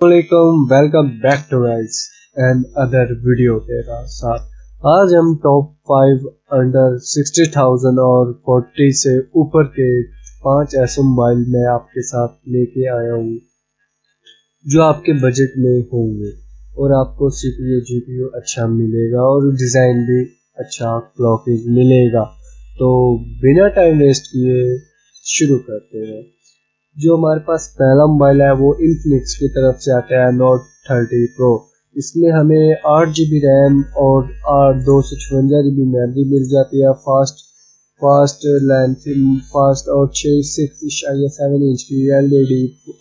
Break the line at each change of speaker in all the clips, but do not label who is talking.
Welcome back to guys and other video के साथ आज हम टॉप 5 अंडर 60,000 और 40 से ऊपर के 5 ऐसे मोबाइल में आपके साथ लेके आया हूँ जो आपके बजट में होंगे और आपको CPU GPU अच्छा मिलेगा और डिज़ाइन भी अच्छा क्लॉकिंग मिलेगा। तो बिना टाइम वेस्ट किए शुरू करते हैं। जो हमारे पास पहला मोबाइल है वो इनफिनिक्स की तरफ से आता है नोट 30 प्रो। इसमें हमें 8GB रैम और 256GB मेमोरी मिल जाती है। फास्ट लेंथ फास्ट और 6.7 इंच की LED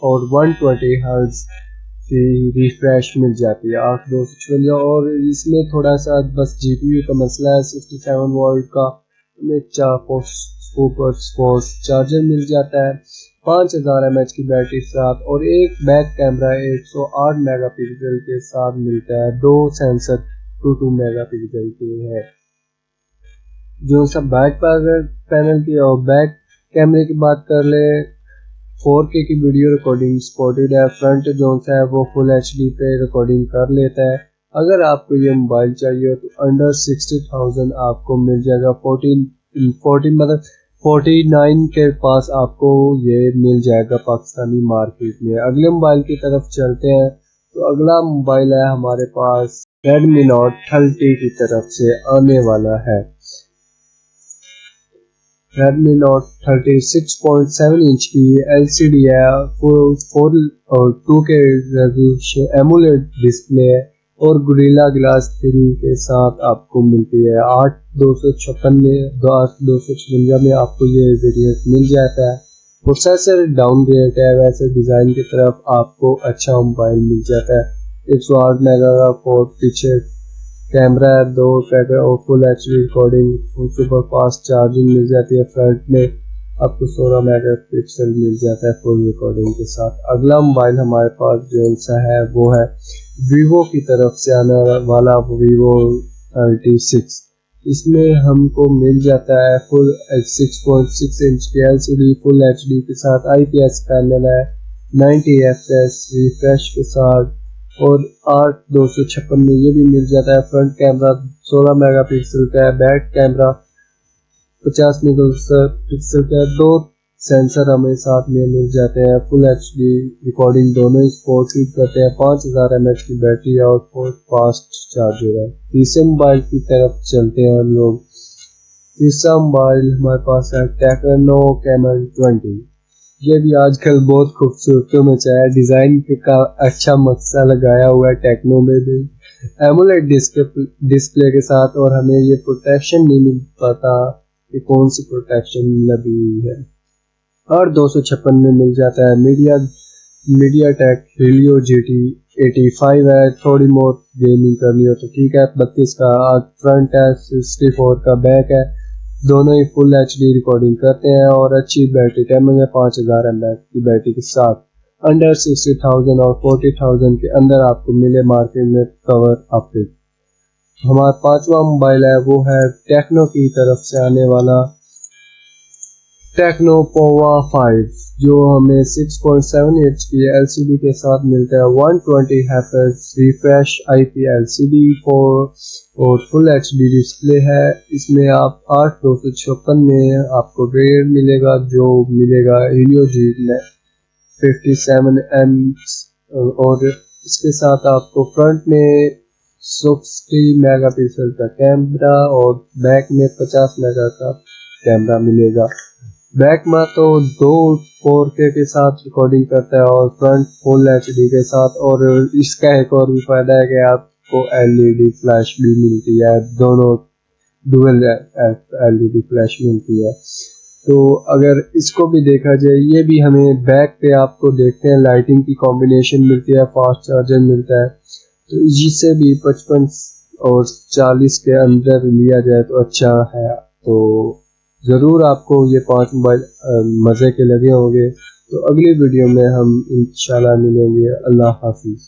और 120 हर्ट्ज की रिफ्रेश मिल जाती है 8/256। और इसमें थोड़ा सा बस GPU का मसला है। 67 वोल्ट का हमें फोर्स चार्जर मिल जाता है। 5000 mAh की बैटरी के साथ और एक बैक कैमरा 108 मेगापिक्सल के साथ मिलता है। 2 सेंसर 2 मेगापिक्सल के है। जो सब बैक पैनल की और बैक कैमरे की बात कर ले 4K की वीडियो रिकॉर्डिंग सपोर्टेड है। फ्रंट जो है वो फुल HD पे रिकॉर्डिंग कर लेता है। अगर आपको ये मोबाइल चाहिए तो अंडर 60,000 आपको मिल जाएगा। 49 के पास आपको ये मिल जाएगा पाकिस्तानी मार्केट में। अगले मोबाइल की तरफ चलते हैं। तो अगला मोबाइल है हमारे पास Redmi Note 30 की तरफ से आने वाला है। Redmi Note 30 6.7 इंच की LCD है। 4 और 2K रेजोल्यूशन एमुलेट डिस्प्ले है और गोरिल्ला ग्लास 3 के साथ आपको मिलती है। 8/256 में आपको ये वेरिएंट मिल जाता है। प्रोसेसर डाउनग्रेड है, वैसे डिज़ाइन की तरफ आपको अच्छा मोबाइल मिल जाता है। 108 मेगा का पीछे कैमरा है, 2 ट्रैकर और फुल HD रिकॉर्डिंग और सुपर फास्ट चार्जिंग मिल जाती है। फ्रंट में आपको 16 मेगापिक्सल मिल जाता है फुल रिकॉर्डिंग के साथ। अगला मोबाइल हमारे पास जो सा है वो है Vivo की तरफ से आने वाला Vivo 36। इसमें हमको मिल जाता है फुल 6.6 इंच की LCD फुल HD के साथ। IPS पैनल है, 90 FPS रिफ्रेश के साथ और 8/256 में ये भी मिल जाता है। फ्रंट कैमरा 16 मेगापिक्सल का है। बैक कैमरा 50 मेगापिक्सल का है। 2 सेंसर हमें साथ में मिल जाते हैं। फुल HD रिकॉर्डिंग दोनों सपोर्ट करते हैं। 5000 mAh की बैटरी है और फास्ट चार्जर है। तीसरे मोबाइल की तरफ चलते हैं हम लोग। तीसरा मोबाइल हमारे पास है Tecno Camon 20। ये भी आजकल बहुत खूबसूरती में चाहे डिजाइन का अच्छा मक्सा लगाया हुआ है टेक्नो में भी एमुलेट डिस्प्ले के साथ। और हमें ये प्रोटेक्शन नहीं मिल पाता कि कौन सी प्रोटेक्शन लगी हुई है। और 256 में मिल जाता है। मीडियाटेक Helio GT 85 है। थोड़ी बहुत गेमिंग करनी हो तो ठीक है। 32 का फ्रंट है, 64 का बैक है। दोनों ही फुल HD रिकॉर्डिंग करते हैं और अच्छी बैटरी टाइमिंग है 5000 mAh की बैटरी के साथ। अंडर 60,000 और 40,000 के अंदर आपको मिले मार्केट में कवर अप। हमारा पांचवा मोबाइल है वो है टेक्नो की तरफ से आने वाला Tecno Pova 5 जो हमें 6.7 इंच की LCD के साथ मिलता है। 120 Hz रिफ्रेश IP LCD और फुल HD डिस्प्ले है। इसमें आप 8/256 में आपको रेयर मिलेगा जो मिलेगा Helio GT 57 और इसके साथ आपको फ्रंट में 60 मेगापिक्सल का कैमरा और बैक में 50 मेगा का कैमरा मिलेगा। बैक में तो 2 4K के साथ रिकॉर्डिंग करता है और फ्रंट फुल HD के साथ। और इसका एक और भी फायदा है कि आपको LED फ्लैश भी मिलती है। दोनों डुअल LED फ्लैश मिलती है। तो अगर इसको भी देखा जाए ये भी हमें बैक पे आपको देखते हैं लाइटिंग की कॉम्बिनेशन मिलती है, फास्ट चार्जर मिलता है। तो जिससे भी 55 और 40 के अंदर लिया जाए तो अच्छा है। तो ज़रूर आपको ये 5 मोबाइल मज़े के लगे होंगे। तो अगली वीडियो में हम इंशाल्लाह मिलेंगे। अल्लाह हाफिज़।